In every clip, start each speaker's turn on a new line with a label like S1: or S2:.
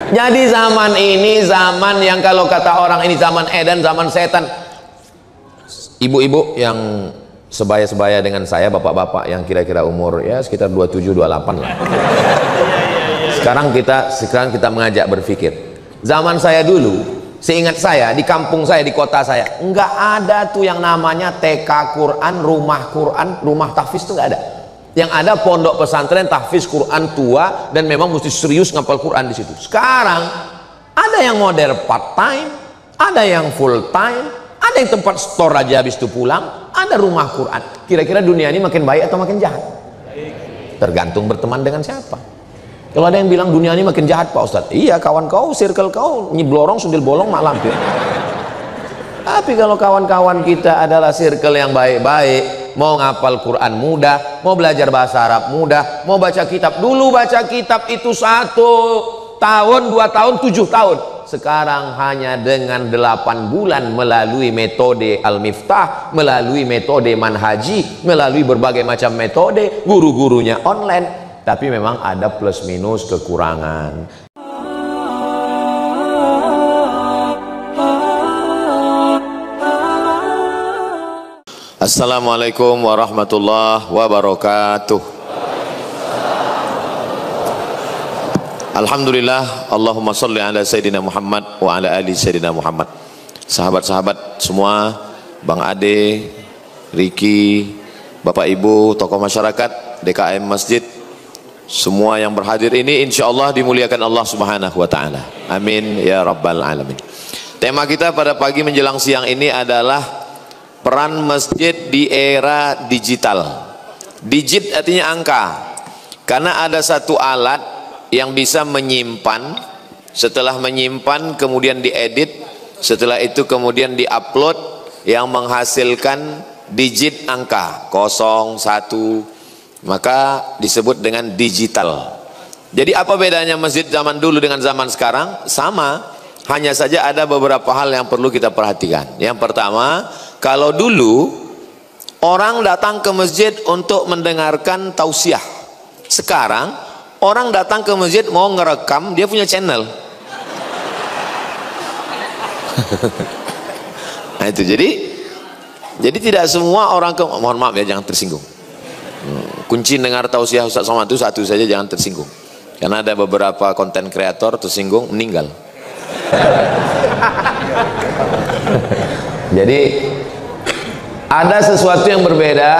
S1: Jadi zaman ini zaman yang kalau kata orang ini zaman edan, zaman setan. Ibu-ibu yang sebaya-sebaya dengan saya, bapak-bapak yang kira-kira umur ya sekitar 27 28 lah. Sekarang kita mengajak berpikir. Zaman saya dulu, seingat saya di kampung saya, di kota saya, enggak ada tuh yang namanya TK Quran, rumah tahfiz tuh enggak ada. Yang ada pondok pesantren tahfiz Quran tua dan memang mesti serius ngapal Quran di situ. Sekarang ada yang model part time, ada yang full time, ada yang tempat store aja habis itu pulang, ada rumah Quran. Kira-kira dunia ini makin baik atau makin jahat? Tergantung berteman dengan siapa. Kalau ada yang bilang dunia ini makin jahat Pak Ustadz, iya kawan kau, circle kau nyiblorong sundil bolong mak lampir. Tapi kalau kawan-kawan kita adalah circle yang baik-baik, mau ngapal Quran mudah, mau belajar bahasa Arab mudah, mau baca kitab. Dulu baca kitab itu 1 tahun, 2 tahun, 7 tahun. Sekarang hanya dengan 8 bulan melalui metode Al-Miftah, melalui metode Manhaji, melalui berbagai macam metode, guru-gurunya online. Tapi memang ada plus minus kekurangan. Assalamualaikum warahmatullahi wabarakatuh. Alhamdulillah, Allahumma salli ala Sayyidina Muhammad wa ala ali Sayyidina Muhammad. Sahabat-sahabat semua, Bang Ade, Riki, Bapak Ibu, tokoh masyarakat, DKM Masjid, semua yang berhadir ini insyaallah dimuliakan Allah Subhanahu wa taala. Amin ya rabbal alamin. Tema kita pada pagi menjelang siang ini adalah peran masjid di era digital. Digit artinya angka. Karena ada satu alat yang bisa menyimpan, setelah menyimpan kemudian diedit, setelah itu kemudian diupload, yang menghasilkan digit angka 0, 1, maka disebut dengan digital. Jadi apa bedanya masjid zaman dulu dengan zaman sekarang? Sama, hanya saja ada beberapa hal yang perlu kita perhatikan. Yang pertama, kalau dulu orang datang ke masjid untuk mendengarkan tausiah, sekarang orang datang ke masjid mau ngerekam, dia punya channel. Nah itu jadi tidak semua orang mohon maaf ya, jangan tersinggung. Kunci dengar tausiah Ustaz Somad itu satu saja, jangan tersinggung. Karena ada beberapa konten kreator tersinggung meninggal. Jadi ada sesuatu yang berbeda.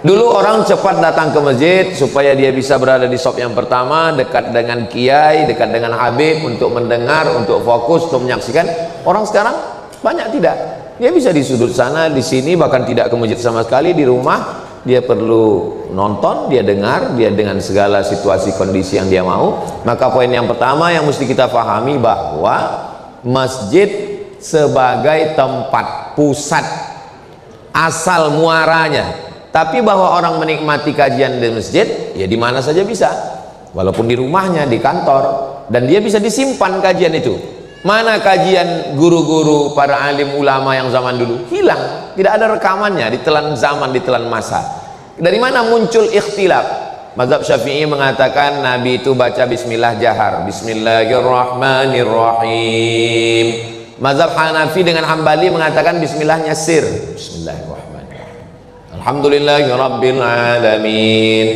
S1: Dulu orang cepat datang ke masjid supaya dia bisa berada di saf yang pertama, dekat dengan kiai, dekat dengan habib, untuk mendengar, untuk fokus, untuk menyaksikan. Orang sekarang banyak tidak. Dia bisa di sudut sana, di sini, bahkan tidak ke masjid sama sekali. Di rumah dia perlu nonton, dia dengar, dia dengan segala situasi kondisi yang dia mau. Maka poin yang pertama yang mesti kita pahami bahwa masjid sebagai tempat pusat asal muaranya. Tapi bahwa orang menikmati kajian di masjid, ya di mana saja bisa. Walaupun di rumahnya, di kantor, dan dia bisa disimpan kajian itu. Mana kajian guru-guru para alim ulama yang zaman dulu? Hilang, tidak ada rekamannya, ditelan zaman, ditelan masa. Dari mana muncul ikhtilaf? Mazhab Syafi'i mengatakan Nabi itu baca bismillah jahar, bismillahirrahmanirrahim. Mazhab Hanafi dengan Hambali mengatakan bismillahnya sir, bismillahirrahmanirrahim. Alhamdulillahirabbil alamin.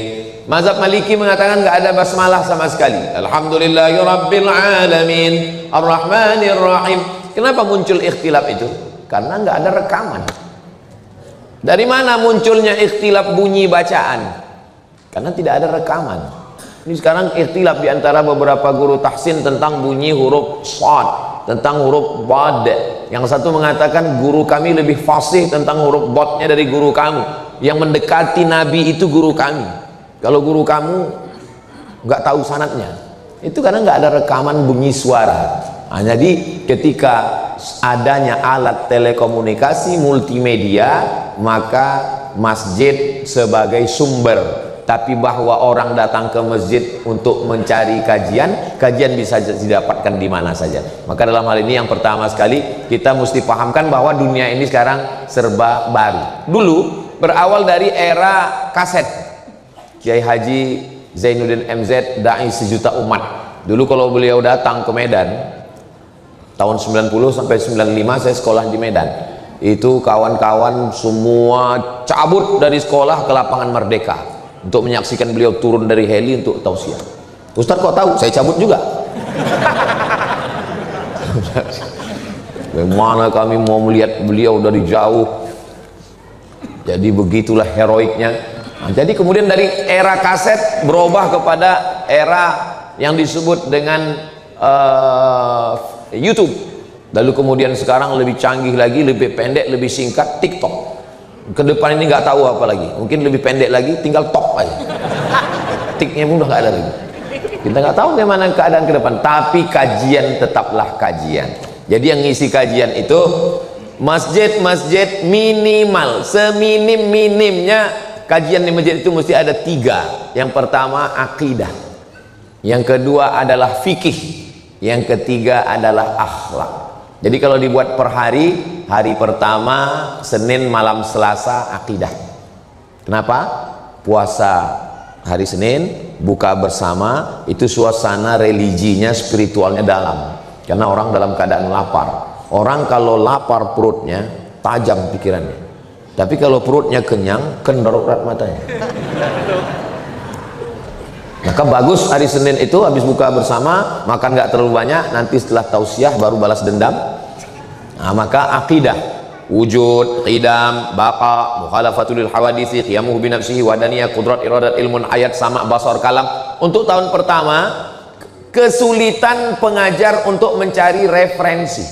S1: Mazhab Maliki mengatakan enggak ada basmalah sama sekali. Alhamdulillahirabbil alamin, Arrahmanir Rahim. Kenapa muncul ikhtilaf itu? Karena enggak ada rekaman. Dari mana munculnya ikhtilaf bunyi bacaan? Karena tidak ada rekaman. Ini sekarang ikhtilaf di antara beberapa guru tahsin tentang bunyi huruf shad, tentang huruf bad. Yang satu mengatakan guru kami lebih fasih tentang huruf bodnya dari guru kamu. Yang mendekati Nabi itu guru kami. Kalau guru kamu nggak tahu sanadnya, itu karena nggak ada rekaman bunyi suara. Nah, jadi ketika adanya alat telekomunikasi multimedia, maka masjid sebagai sumber. Tapi bahwa orang datang ke masjid untuk mencari kajian bisa didapatkan di mana saja. Maka dalam hal ini yang pertama sekali kita mesti pahamkan bahwa dunia ini sekarang serba baru. Dulu berawal dari era kaset. Kiai Haji Zainuddin MZ, dai sejuta umat. Dulu kalau beliau datang ke Medan tahun 90 sampai 95 saya sekolah di Medan. Itu kawan-kawan semua cabut dari sekolah ke lapangan Merdeka untuk menyaksikan beliau turun dari heli untuk tausiah. Ustaz kok tahu? Saya cabut juga. Bagaimana kami mau melihat beliau dari jauh. Jadi begitulah heroiknya. Nah, jadi kemudian dari era kaset berubah kepada era yang disebut dengan YouTube. Lalu kemudian sekarang lebih canggih lagi, lebih pendek, lebih singkat, TikTok. Ke depan ini nggak tahu apa lagi. Mungkin lebih pendek lagi, tinggal top aja. Tiknya pun udah nggak ada lagi. Kita nggak tahu bagaimana keadaan ke depan. Tapi kajian tetaplah kajian. Jadi yang ngisi kajian itu masjid-masjid minimal, seminim-minimnya kajian di masjid itu mesti ada 3. Yang pertama akidah, yang kedua adalah fikih, yang ketiga adalah akhlak. Jadi kalau dibuat per hari, hari pertama Senin malam Selasa akidah. Kenapa? Puasa hari Senin, buka bersama, itu suasana religinya, spiritualnya dalam. Karena orang dalam keadaan lapar. Orang kalau lapar perutnya tajam pikirannya. Tapi kalau perutnya kenyang, kendarat matanya. Maka bagus hari Senin itu habis buka bersama, makan nggak terlalu banyak, nanti setelah tausiah baru balas dendam. Nah, maka akidah, wujud, qidam, baqa, mukhalafatul hawadisi, qiyamuhu binafsihi, wadaniyah, qudrat, iradat, ilmun, ayat, sama, basar, kalam. Untuk tahun pertama, kesulitan pengajar untuk mencari referensi.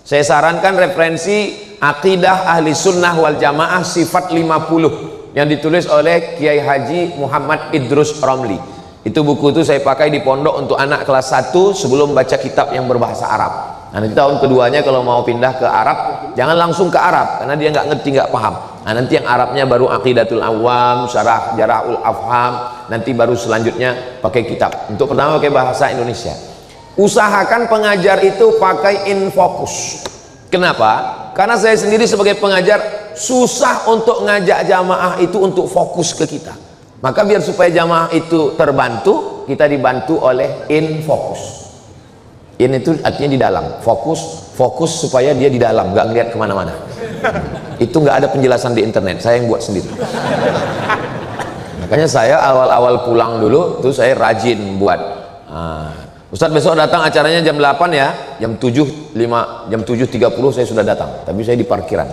S1: Saya sarankan referensi Aqidah Ahli Sunnah wal Jamaah Sifat 50 yang ditulis oleh Kiai Haji Muhammad Idrus Romli. Itu buku itu saya pakai di pondok untuk anak kelas 1 sebelum baca kitab yang berbahasa Arab. Nah, nanti tahun keduanya kalau mau pindah ke Arab, jangan langsung ke Arab karena dia nggak ngerti, nggak paham. Nah, nanti yang Arabnya baru Aqidatul Awam, Syarah Jarahul Afham, nanti baru selanjutnya pakai kitab. Untuk pertama pakai bahasa Indonesia. Usahakan pengajar itu pakai infocus. Kenapa? Karena saya sendiri sebagai pengajar susah untuk ngajak jamaah itu untuk fokus ke kita. Maka biar supaya jamaah itu terbantu, kita dibantu oleh infocus. In itu artinya di dalam, fokus supaya dia di dalam, nggak ngeliat kemana-mana. Itu nggak ada penjelasan di internet, saya yang buat sendiri. Makanya saya awal-awal pulang dulu tuh saya rajin buat. Ustadz besok datang acaranya jam 8 ya, jam 7.30 saya sudah datang, tapi saya di parkiran.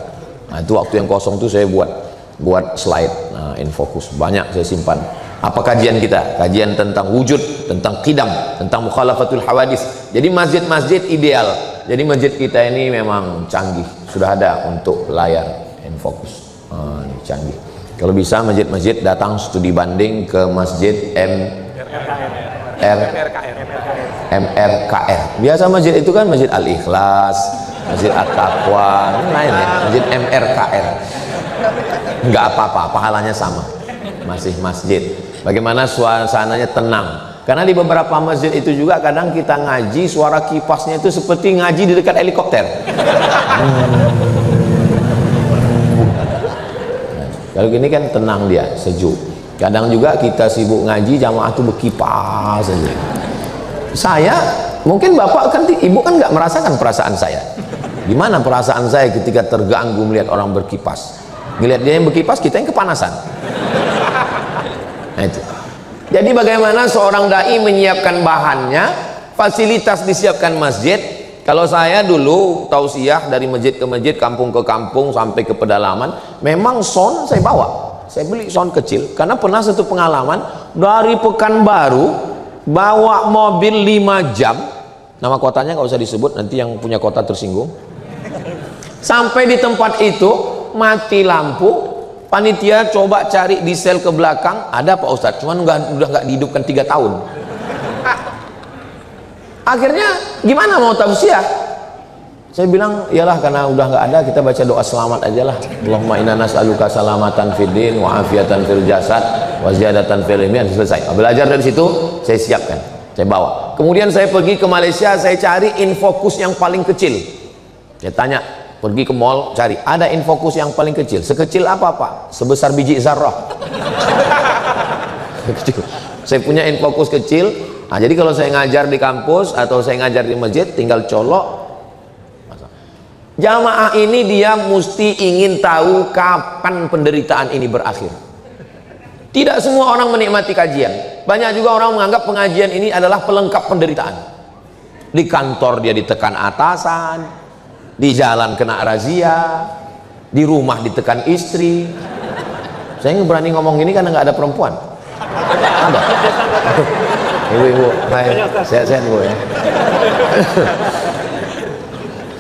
S1: Nah, itu waktu yang kosong tuh saya buat slide, infocus banyak saya simpan. Apa kajian kita? Kajian tentang wujud, tentang qidam, tentang mukhalafatul hawadis. Jadi masjid-masjid ideal. Jadi masjid kita ini memang canggih, sudah ada untuk layar infocus. Ini canggih. Kalau bisa masjid-masjid datang studi banding ke masjid MRKR. Biasa masjid itu kan masjid Al-Ikhlas, masjid At-Taqwa, ini lain ya, masjid MRKR. Enggak apa-apa, pahalanya sama. Masih masjid. Bagaimana suasananya tenang. Karena di beberapa masjid itu juga kadang kita ngaji, suara kipasnya itu seperti ngaji di dekat helikopter. Kalau gini kan tenang dia, sejuk. Kadang juga kita sibuk ngaji, jamaah itu berkipas saja. Saya, mungkin bapak kan, ibu kan nggak merasakan perasaan saya. Gimana perasaan saya ketika terganggu melihat orang berkipas? Ngelihat dia yang berkipas, kita yang kepanasan. Nah, itu. Jadi bagaimana seorang dai menyiapkan bahannya, fasilitas disiapkan masjid. Kalau saya dulu tausiah dari masjid ke masjid, kampung ke kampung sampai ke pedalaman, memang sound saya bawa. Saya beli sound kecil karena pernah satu pengalaman dari Pekanbaru bawa mobil 5 jam. Nama kotanya nggak usah disebut, nanti yang punya kota tersinggung. Sampai di tempat itu mati lampu. Panitia coba cari di sel ke belakang, ada Pak Ustadz, cuman udah nggak dihidupkan 3 tahun. Akhirnya gimana mau tausiah? Saya bilang, iyalah karena udah nggak ada, kita baca doa selamat aja lah. Allahumma inna nas'aluka salamatan fid din wa afiatan fil jasad wa ziyadatan fil ilmi. Selesai. Belajar dari situ, saya siapkan, saya bawa. Kemudian saya pergi ke Malaysia, saya cari infocus yang paling kecil. Saya tanya, pergi ke mall cari, ada infocus yang paling kecil. Sekecil apa Pak? Sebesar biji zarrah. Kecil. Saya punya infocus kecil, Nah, jadi kalau saya ngajar di kampus atau saya ngajar di masjid, tinggal colok. Jamaah ini dia mesti ingin tahu kapan penderitaan ini berakhir. Tidak semua orang menikmati kajian. Banyak juga orang menganggap pengajian ini adalah pelengkap penderitaan. Di kantor dia ditekan atasan, di jalan kena razia, di rumah ditekan istri. Saya nggak berani ngomong gini karena nggak ada perempuan. Ada. Ibu-ibu, hai, sehat-sehat bu ya.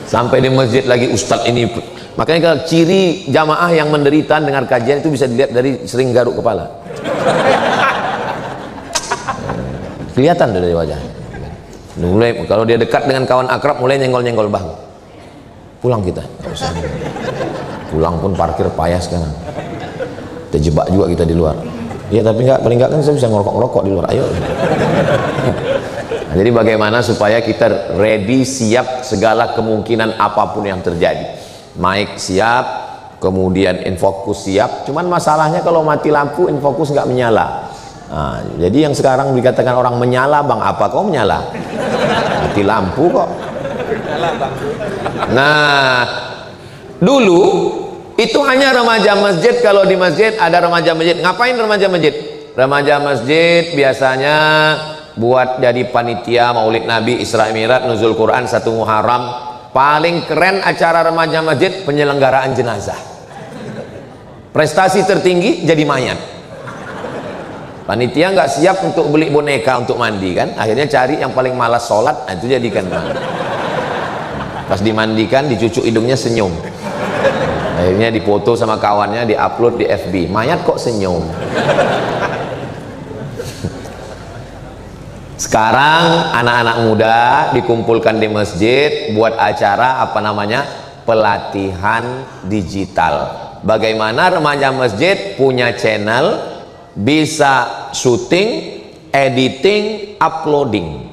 S1: Sampai di masjid lagi ustadz ini. Makanya kalau ciri jamaah yang menderita dengan kajian itu bisa dilihat dari sering garuk kepala. Kelihatan dari wajah. Mulai kalau dia dekat dengan kawan akrab mulai nyenggol-nyenggol bahu. Pulang kita. Pulang pun parkir payah sekarang. Terjebak juga kita di luar. Ya tapi enggak, paling enggak kan saya bisa ngerokok-ngerokok di luar. Ayo. Nah, jadi bagaimana supaya kita ready, siap segala kemungkinan apapun yang terjadi. Mic siap, kemudian infokus siap. Cuman masalahnya kalau mati lampu infokus nggak menyala. Nah, jadi yang sekarang dikatakan orang menyala, bang apa kau menyala? Mati lampu kok. Nah, dulu itu hanya remaja masjid. Kalau di masjid ada remaja masjid. Ngapain remaja masjid? Remaja masjid biasanya buat jadi panitia Maulid Nabi, Isra Mi'raj, Nuzul Quran, 1 Muharram. Paling keren acara remaja masjid penyelenggaraan jenazah. Prestasi tertinggi jadi mayat. Panitia nggak siap untuk beli boneka untuk mandi kan? Akhirnya cari yang paling malas sholat, itu jadikan mandi. Pas dimandikan dicucuk hidungnya senyum. Akhirnya dipoto sama kawannya, diupload di FB. Mayat kok senyum. Sekarang anak-anak muda dikumpulkan di masjid buat acara apa namanya? Pelatihan digital. Bagaimana remaja masjid punya channel, bisa syuting, editing, uploading.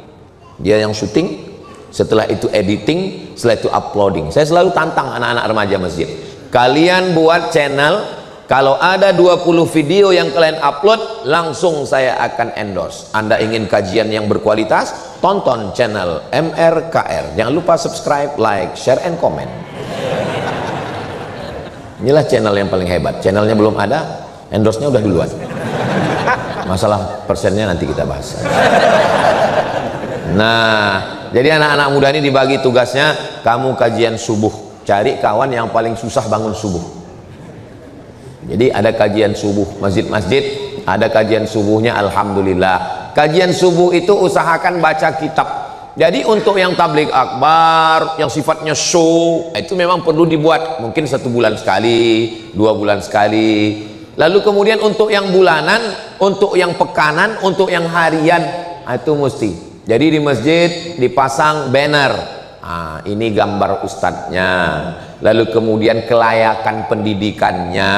S1: Dia yang syuting, setelah itu editing, setelah itu uploading. Saya selalu tantang anak-anak remaja masjid. Kalian buat channel, kalau ada 20 video yang kalian upload, langsung saya akan endorse. Anda ingin kajian yang berkualitas? Tonton channel MRKR. Jangan lupa subscribe, like, share, and comment. Inilah channel yang paling hebat. Channelnya belum ada, endorse-nya udah duluan. Masalah persennya nanti kita bahas. Nah, jadi anak-anak muda ini dibagi tugasnya, kamu kajian subuh. Cari kawan yang paling susah bangun subuh. Jadi ada kajian subuh masjid-masjid, ada kajian subuhnya alhamdulillah. Kajian subuh itu usahakan baca kitab. Jadi untuk yang tabligh akbar, yang sifatnya show, itu memang perlu dibuat. Mungkin 1 bulan sekali, 2 bulan sekali. Lalu kemudian untuk yang bulanan, untuk yang pekanan, untuk yang harian, itu mesti. Jadi di masjid dipasang banner. Ah, ini gambar ustadznya, lalu kemudian kelayakan pendidikannya,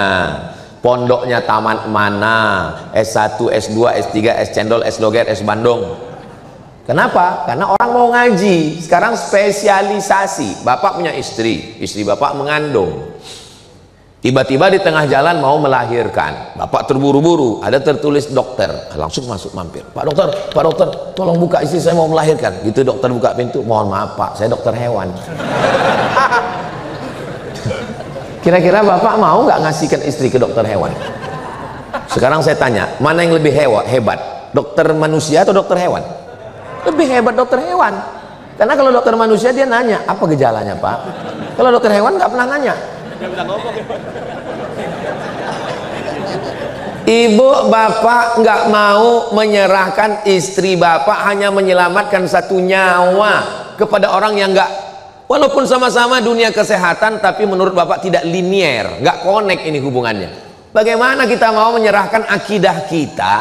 S1: pondoknya tamat mana, S1, S2, S3, S Cendol, S Loger, S Bandung. Kenapa? Karena orang mau ngaji. Sekarang spesialisasi. Bapak punya istri, istri bapak mengandung. Tiba-tiba di tengah jalan mau melahirkan, bapak terburu-buru, ada tertulis dokter, langsung masuk mampir. Pak dokter, tolong buka, istri saya mau melahirkan. Gitu dokter buka pintu, mohon maaf pak, saya dokter hewan. Kira-kira bapak mau nggak ngasihkan istri ke dokter hewan? Sekarang saya tanya, mana yang lebih hebat? Dokter manusia atau dokter hewan? Lebih hebat dokter hewan. Karena kalau dokter manusia dia nanya, apa gejalanya pak? Kalau dokter hewan nggak pernah nanya. Ibu bapak nggak mau menyerahkan istri bapak, hanya menyelamatkan 1 nyawa kepada orang yang nggak, walaupun sama-sama dunia kesehatan, tapi menurut bapak tidak linier, nggak connect ini hubungannya. Bagaimana kita mau menyerahkan akidah kita,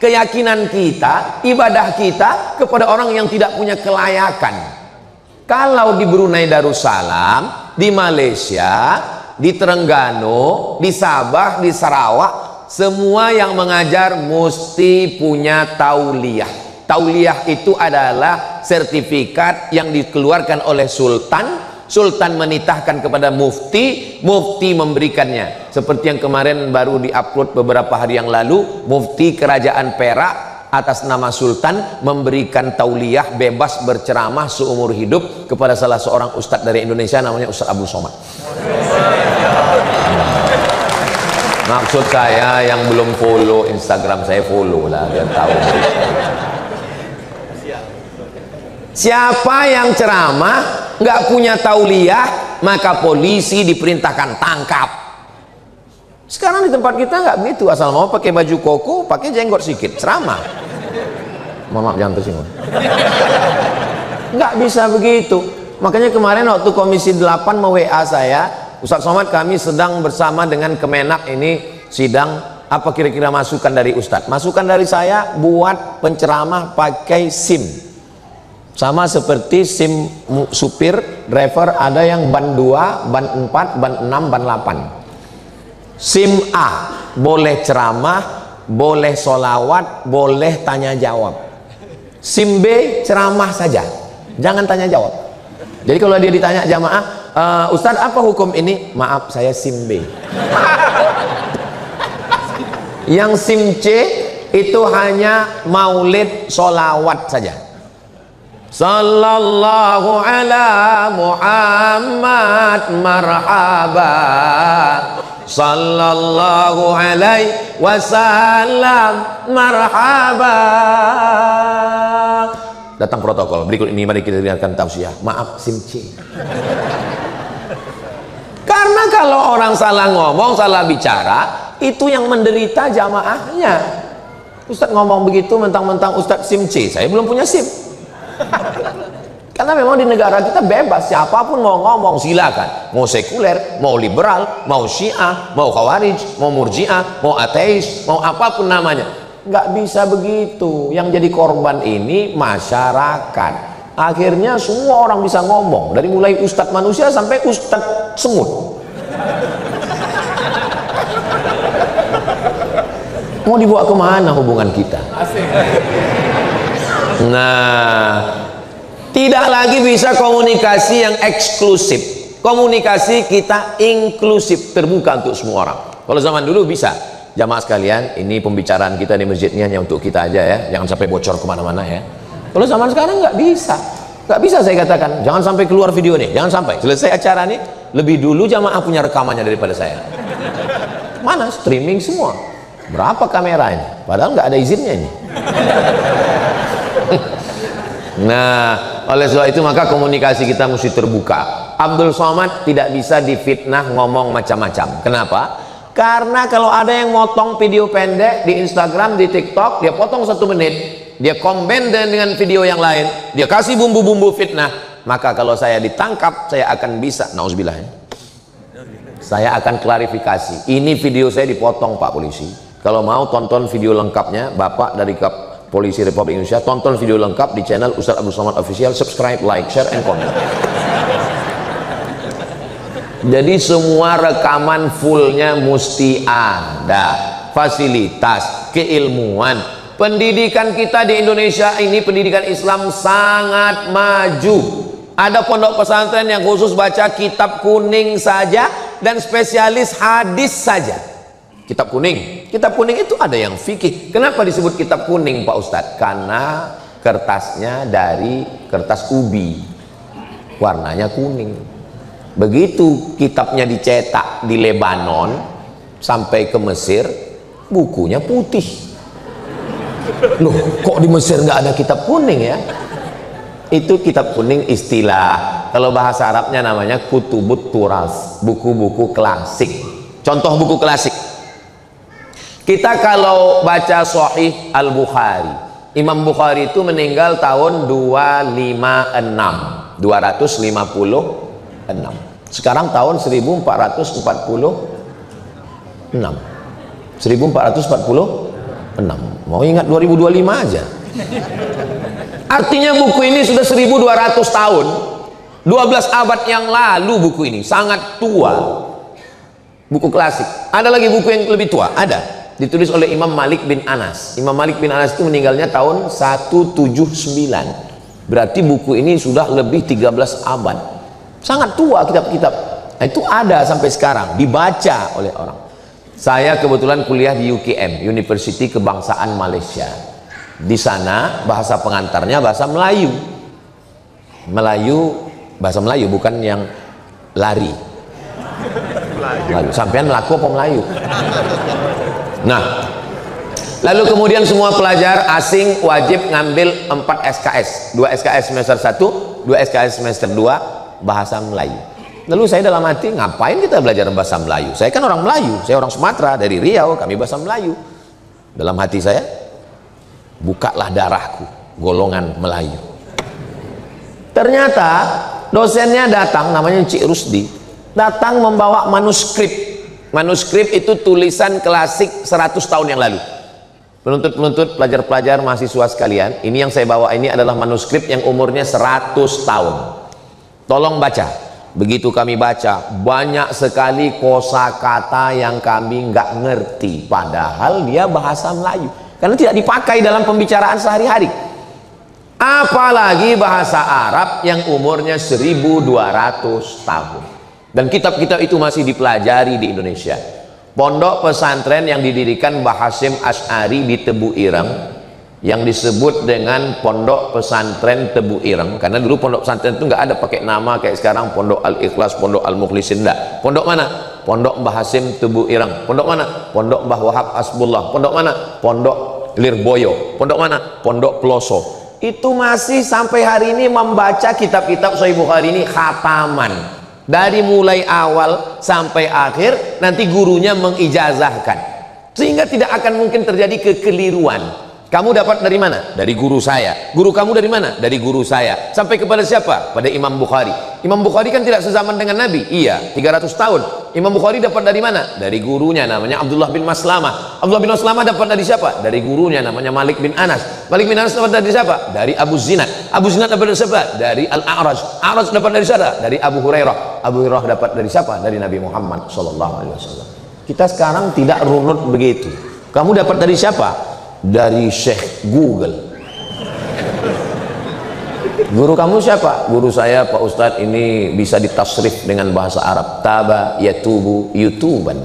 S1: keyakinan kita, ibadah kita kepada orang yang tidak punya kelayakan? Kalau di Brunei Darussalam, di Malaysia, di Terengganu, di Sabah, di Sarawak, semua yang mengajar mesti punya tauliyah. Tauliyah itu adalah sertifikat yang dikeluarkan oleh sultan. Sultan menitahkan kepada mufti, mufti memberikannya. Seperti yang kemarin baru diupload beberapa hari yang lalu, mufti kerajaan Perak atas nama sultan memberikan tauliyah bebas berceramah seumur hidup kepada salah seorang ustadz dari Indonesia, namanya Ustadz Abdul Somad. Maksud saya yang belum follow Instagram saya, follow lah biar tahu. Siapa yang ceramah nggak punya tauliyah, maka polisi diperintahkan tangkap. Sekarang di tempat kita nggak begitu, asal mau pakai baju koko, pakai jenggot sedikit, ceramah. Mohon maaf jangan tersinggung. Nggak bisa begitu. Makanya kemarin waktu Komisi 8 me-WA saya, Ustadz Somad, kami sedang bersama dengan Kemenak ini sidang, apa kira-kira masukan dari Ustadz? Masukan dari saya, buat penceramah pakai SIM. Sama seperti SIM supir, driver, ada yang ban 2, ban 4, ban 6, ban 8. SIM A, boleh ceramah, boleh solawat, boleh tanya jawab. SIM B, ceramah saja, jangan tanya jawab. Jadi kalau dia ditanya jamaah, Ustadz apa hukum ini? Maaf saya SIM B. Yang SIM C itu hanya maulid solawat saja. Sallallahu ala Muhammad marhaba, sallallahu alaihi wasallam marhaba. Datang protokol, berikut ini mari kita dengarkan tausiah. Maaf SIM C. Karena kalau orang salah ngomong, salah bicara, itu yang menderita jamaahnya. Ustadz ngomong begitu mentang-mentang Ustadz SIM C, saya belum punya SIM. Karena memang di negara kita bebas, siapapun mau ngomong silakan, mau sekuler, mau liberal, mau syiah, mau khawarij, mau murjiah, mau ateis, mau apapun namanya. Nggak bisa begitu. Yang jadi korban ini masyarakat. Akhirnya semua orang bisa ngomong, dari mulai ustadz manusia sampai ustadz semut. Mau dibawa kemana hubungan kita? Nah, tidak lagi bisa komunikasi yang eksklusif. Komunikasi kita inklusif, terbuka untuk semua orang. Kalau zaman dulu bisa. Jamaah sekalian, ini pembicaraan kita di masjid ini hanya untuk kita aja ya, jangan sampai bocor kemana-mana ya. Kalau zaman sekarang nggak bisa, nggak bisa saya katakan, jangan sampai keluar video nih, jangan sampai selesai acara nih, lebih dulu jamaah punya rekamannya daripada saya. Mana streaming semua, berapa kamera ini, padahal nggak ada izinnya ini. Nah, oleh sebab itu maka komunikasi kita mesti terbuka. Abdul Somad tidak bisa difitnah ngomong macam-macam. Kenapa? Karena kalau ada yang motong video pendek di Instagram, di TikTok, dia potong 1 menit, dia combine dengan video yang lain, dia kasih bumbu-bumbu fitnah, maka kalau saya ditangkap, saya akan bisa, nauzubillah ya, saya akan klarifikasi, ini video saya dipotong Pak Polisi. Kalau mau tonton video lengkapnya, Bapak dari Polisi Republik Indonesia, tonton video lengkap di channel Ustadz Abdul Somad Official, subscribe, like, share, and comment. Jadi semua rekaman fullnya mesti ada, fasilitas, keilmuan. Pendidikan kita di Indonesia ini, pendidikan Islam sangat maju. Ada pondok pesantren yang khusus baca kitab kuning saja dan spesialis hadis saja. Kitab kuning itu ada yang fikih. Kenapa disebut kitab kuning Pak Ustadz? Karena kertasnya dari kertas ubi, warnanya kuning. Begitu kitabnya dicetak di Lebanon sampai ke Mesir, bukunya putih. Loh, kok di Mesir nggak ada kitab kuning ya? Itu kitab kuning istilah. Kalau bahasa Arabnya namanya kutubut turas, buku-buku klasik. Contoh buku klasik. Kita kalau baca Sahih Al-Bukhari, Imam Bukhari itu meninggal tahun 256. Sekarang tahun 1446. 1446. Mau ingat 2025 aja. Artinya buku ini sudah 1200 tahun. 12 abad yang lalu buku ini, sangat tua. Buku klasik. Ada lagi buku yang lebih tua, ada. Ditulis oleh Imam Malik bin Anas. Imam Malik bin Anas itu meninggalnya tahun 179. Berarti buku ini sudah lebih 13 abad. Sangat tua kitab-kitab. Nah, itu ada sampai sekarang, dibaca oleh orang. Saya kebetulan kuliah di UKM, University Kebangsaan Malaysia. Di sana bahasa pengantarnya bahasa Melayu. Bahasa Melayu bukan yang lari. Melayu. Sampean laku apa Melayu? Nah, lalu kemudian semua pelajar asing wajib ngambil 4 SKS, 2 SKS semester 1, 2 SKS semester 2 bahasa Melayu. Lalu saya dalam hati, ngapain kita belajar bahasa Melayu? Saya kan orang Melayu, saya orang Sumatera, dari Riau, kami bahasa Melayu. Dalam hati saya, bukalah darahku, golongan Melayu. Ternyata dosennya datang, namanya Cik Rusdi, datang membawa manuskrip. Manuskrip itu tulisan klasik 100 tahun yang lalu. Penuntut-penuntut, pelajar-pelajar, mahasiswa sekalian, ini yang saya bawa ini adalah manuskrip yang umurnya 100 tahun. Tolong baca. Begitu kami baca, banyak sekali kosakata yang kami nggak ngerti, padahal dia bahasa Melayu, karena tidak dipakai dalam pembicaraan sehari-hari. Apalagi bahasa Arab yang umurnya 1200 tahun. Dan kitab-kitab itu masih dipelajari di Indonesia. Pondok pesantren yang didirikan Mbah Hasyim Asy'ari di Tebu Ireng, yang disebut dengan Pondok Pesantren Tebu Ireng, karena dulu pondok pesantren itu nggak ada pakai nama kayak sekarang Pondok Al-Ikhlas, Pondok Al-Mukhlisin, enggak. Pondok mana? Pondok Mbah Hasyim Tebu Ireng. Pondok mana? Pondok Mbah Wahab Asbullah. Pondok mana? Pondok Lirboyo. Pondok mana? Pondok Peloso. Itu masih sampai hari ini membaca kitab-kitab Sahih Bukhari ini khataman, dari mulai awal sampai akhir. Nanti gurunya mengijazahkan, sehingga tidak akan mungkin terjadi kekeliruan. Kamu dapat dari mana? Dari guru saya. Guru kamu dari mana? Dari guru saya. Sampai kepada siapa? Pada Imam Bukhari. Imam Bukhari kan tidak sezaman dengan Nabi. Iya, 300 tahun. Imam Bukhari dapat dari mana? Dari gurunya, namanya Abdullah bin Maslamah. Abdullah bin Maslamah dapat dari siapa? Dari gurunya, namanya Malik bin Anas. Malik bin Anas dapat dari siapa? Dari Abu Zinad. Abu Zinad dapat dari siapa? Dari Al-A'raj. A'raj dapat dari siapa? Dari Abu Hurairah. Abu Hurairah dapat dari siapa? Dari Nabi Muhammad SAW. Kita sekarang tidak runut begitu. Kamu dapat dari siapa? Dari Syekh Google. Guru kamu siapa? Guru saya Pak Ustadz, ini bisa ditasrif dengan bahasa Arab. Taba yatubu yutuban.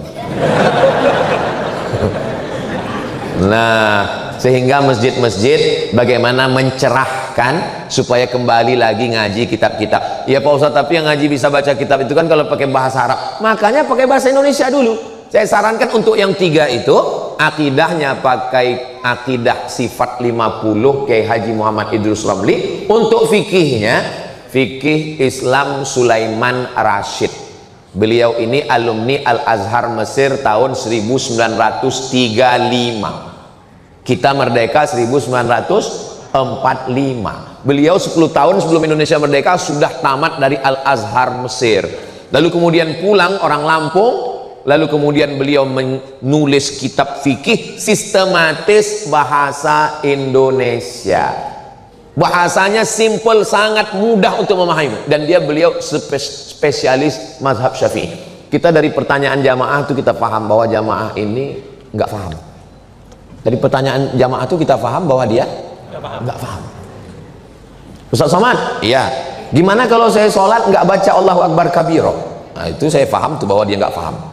S1: Nah, sehingga masjid-masjid bagaimana mencerahkan supaya kembali lagi ngaji kitab-kitab. Ya Pak Ustadz, tapi yang ngaji bisa baca kitab itu kan kalau pakai bahasa Arab. Makanya pakai bahasa Indonesia dulu. Saya sarankan untuk yang 3 itu, akidahnya pakai akidah sifat 50 Kiai Haji Muhammad Idrus Ramli. Untuk fikihnya, fikih Islam Sulaiman Rashid. Beliau ini alumni Al-Azhar Mesir tahun 1935. Kita merdeka 1945. Beliau 10 tahun sebelum Indonesia merdeka sudah tamat dari Al-Azhar Mesir. Lalu kemudian pulang, orang Lampung. Lalu kemudian beliau menulis kitab fikih sistematis bahasa Indonesia. Bahasanya simple, sangat mudah untuk memahami. Dan beliau spesialis mazhab Syafi'i. Kita dari pertanyaan jamaah itu kita paham bahwa jamaah ini nggak paham. Dari pertanyaan jamaah itu kita paham bahwa dia nggak paham. Ustaz Somad, iya. Gimana kalau saya sholat nggak baca Allahu Akbar kabiro? Nah itu saya paham tuh bahwa dia nggak paham.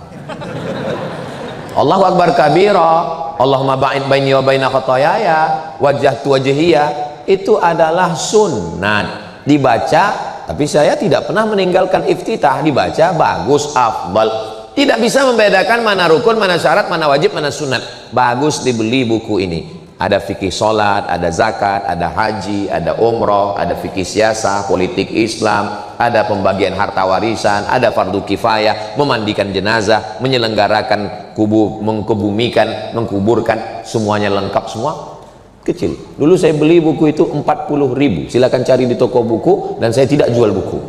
S1: Allahu Akbar kabira, Allahumma ba'id baini wa baina khotoyaya wajjahtu wajhiyya, itu adalah sunnat dibaca, tapi saya tidak pernah meninggalkan iftitah, dibaca bagus, afdal. Tidak bisa membedakan mana rukun, mana syarat, mana wajib, mana sunat. Bagus dibeli buku ini. Ada fikih sholat, ada zakat, ada haji, ada umroh, ada fikih siasah, politik Islam, ada pembagian harta warisan, ada fardu kifayah, memandikan jenazah, menyelenggarakan mengkebumikan, mengkuburkan, semuanya lengkap semua. Kecil. Dulu saya beli buku itu 40.000. Silakan cari di toko buku, dan saya tidak jual buku.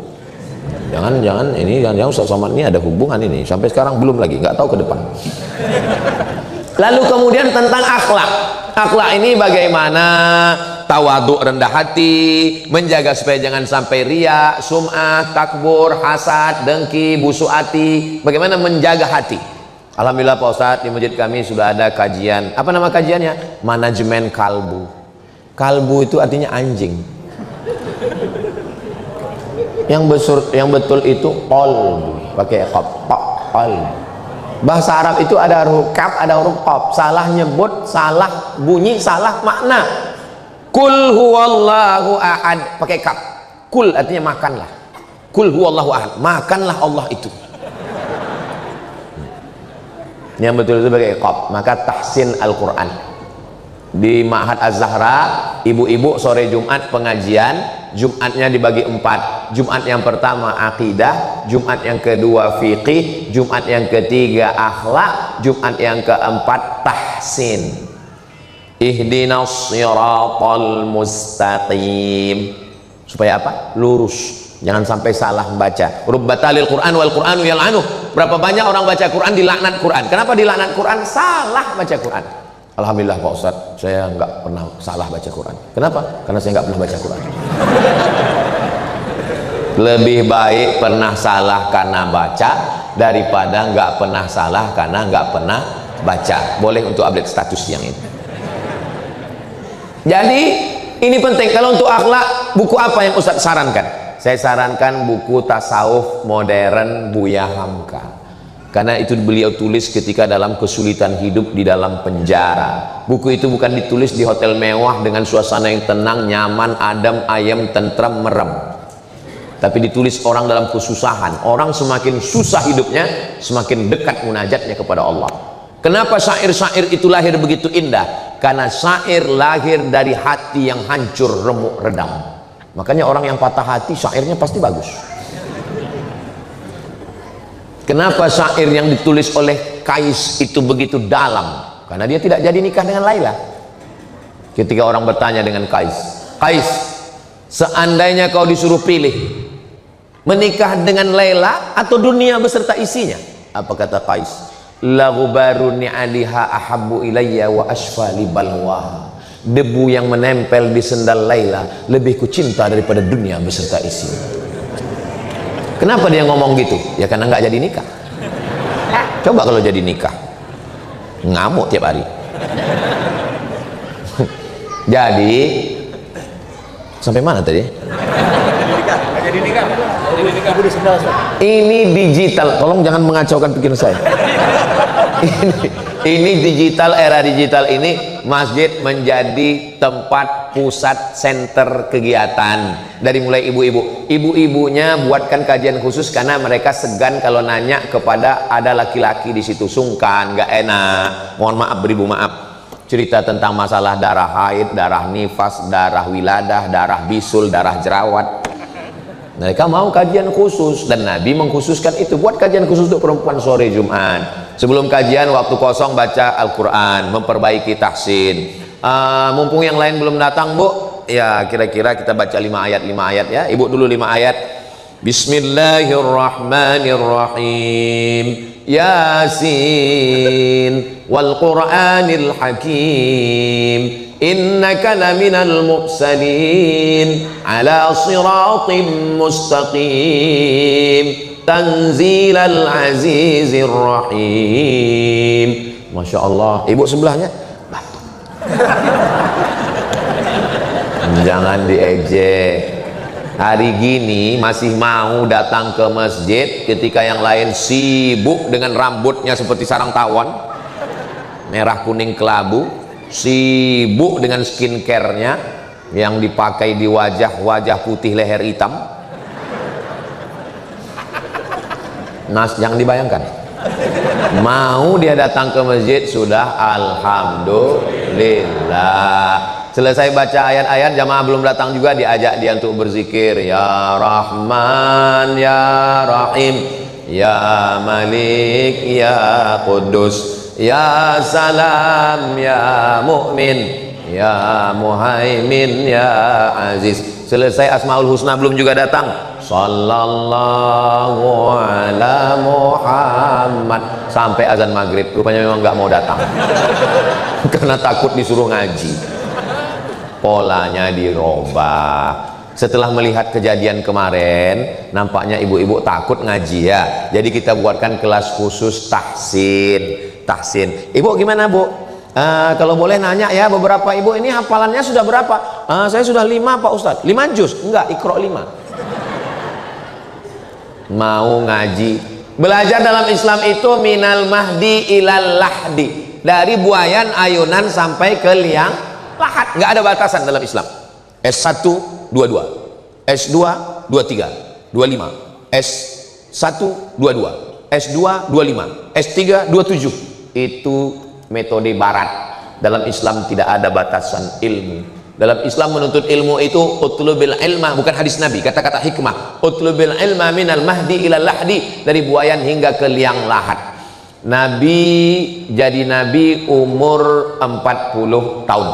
S1: Jangan Ustaz Somad ini ada hubungan ini. Sampai sekarang belum lagi, nggak tahu ke depan. Lalu kemudian tentang akhlak. Akhlak ini bagaimana tawaduk, rendah hati, menjaga supaya jangan sampai riya, sum'ah, takbur, hasad, dengki, busuk hati. Bagaimana menjaga hati. Alhamdulillah Pak Ustadz, di masjid kami sudah ada kajian. Apa nama kajiannya? Manajemen kalbu. Kalbu itu artinya anjing. Yang betul itu qalbu, pakai qalbu. Bahasa Arab itu ada huruf kaf, ada huruf qaf. Salah nyebut, salah bunyi, salah makna. Kul huwallahu ahad, pakai kaf. Kul artinya makanlah. Kul huwallahu ahad, makanlah Allah itu. Yang betul itu pakai kaf. Maka tahsin Al-Quran di Ma'had Az-Zahra, ibu-ibu sore Jumat pengajian. Jumatnya dibagi 4. Jumat yang pertama akidah, Jumat yang kedua fiqih, Jumat yang ketiga akhlak, Jumat yang keempat tahsin. Ihdinas siratal mustaqim. Supaya apa? Lurus. Jangan sampai salah membaca. Rubbatalil Quran wal Quranu yal'anuh. Berapa banyak orang baca Quran dilaknat Quran. Kenapa dilaknat Quran? Salah baca Quran. Alhamdulillah Pak Ustadz, saya nggak pernah salah baca Quran. Kenapa? Karena saya nggak pernah baca Quran. Lebih baik pernah salah karena baca daripada nggak pernah salah karena nggak pernah baca. Boleh untuk update status yang ini. Jadi ini penting. Kalau untuk akhlak, buku apa yang Ustadz sarankan? Saya sarankan buku tasawuf modern Buya Hamka. Karena itu beliau tulis ketika dalam kesulitan hidup di dalam penjara. Buku itu bukan ditulis di hotel mewah dengan suasana yang tenang, nyaman, adem, ayem, tentram, merem. Tapi ditulis orang dalam kesusahan. Orang semakin susah hidupnya, semakin dekat munajatnya kepada Allah. Kenapa syair-syair itu lahir begitu indah? Karena syair lahir dari hati yang hancur, remuk, redam. Makanya orang yang patah hati, syairnya pasti bagus. Kenapa syair yang ditulis oleh Kais itu begitu dalam? Karena dia tidak jadi nikah dengan Laila. Ketika orang bertanya dengan Kais, Kais, seandainya kau disuruh pilih menikah dengan Laila atau dunia beserta isinya, apa kata Kais? La ghubarun ni'aliha ahabbu ilayya wa asfa li balwa. Debu yang menempel di sendal Laila lebih kucinta daripada dunia beserta isinya. Kenapa dia ngomong gitu? Ya karena nggak jadi nikah. Coba kalau jadi nikah, ngamuk tiap hari. Jadi sampai mana tadi? Ini digital. Tolong jangan mengacaukan pikiran saya. Ini digital, era digital ini masjid menjadi tempat pusat center kegiatan. Dari mulai ibu-ibu, ibu-ibunya buatkan kajian khusus karena mereka segan kalau nanya kepada ada laki-laki di situ, sungkan, nggak enak. Mohon maaf, beribu maaf. Cerita tentang masalah darah haid, darah nifas, darah wiladah, darah bisul, darah jerawat. Mereka mau kajian khusus dan Nabi mengkhususkan itu. Buat kajian khusus untuk perempuan sore Jumat. Sebelum kajian waktu kosong baca Al-Quran, memperbaiki tahsin. Mumpung yang lain belum datang, Bu, ya kira-kira kita baca 5 ayat ya. Ibu dulu 5 ayat. Bismillahirrahmanirrahim. Yasin wal Qur'anil Hakim. Innaka laminal mursalin ala siratim mustaqim. Tanzilal azizir rahim. Masya Allah. Ibu sebelahnya batuk. Jangan diejek. Hari gini masih mau datang ke masjid ketika yang lain sibuk dengan rambutnya seperti sarang tawon, merah kuning kelabu, sibuk dengan skincare-nya yang dipakai di wajah putih leher hitam. Nas, jangan dibayangkan. Mau dia datang ke masjid sudah alhamdulillah. Selesai baca ayat-ayat, jamaah belum datang juga diajak dia untuk berzikir. Ya Rahman, Ya Rahim, Ya Malik, Ya Qudus, Ya Salam, Ya Mu'min, Ya Muhaimin, Ya Aziz. Selesai Asmaul Husna belum juga datang. Sallallahu ala Muhammad. Sampai azan maghrib. Rupanya memang nggak mau datang karena takut disuruh ngaji. Polanya dirubah. Setelah melihat kejadian kemarin, nampaknya ibu-ibu takut ngaji ya. Jadi kita buatkan kelas khusus tahsin. Ibu gimana, Bu? Kalau boleh nanya ya, beberapa ibu ini hafalannya sudah berapa? Saya sudah 5 Pak Ustadz. 5 juz? Enggak, Iqra 5. Mau ngaji, belajar dalam Islam itu minal mahdi ilal lahdi, dari buayan ayunan sampai ke liang lahat, nggak ada batasan dalam Islam. S1 22, S2 23, 25, S1 22, S2 25, S3 27. Itu metode barat. Dalam Islam tidak ada batasan ilmu. Dalam Islam menuntut ilmu itu utlubil ilma, bukan hadis Nabi, kata-kata hikmah. Utlubil ilma minal mahdi ilal lahdi, dari buayan hingga ke liang lahat. Nabi jadi nabi umur 40 tahun.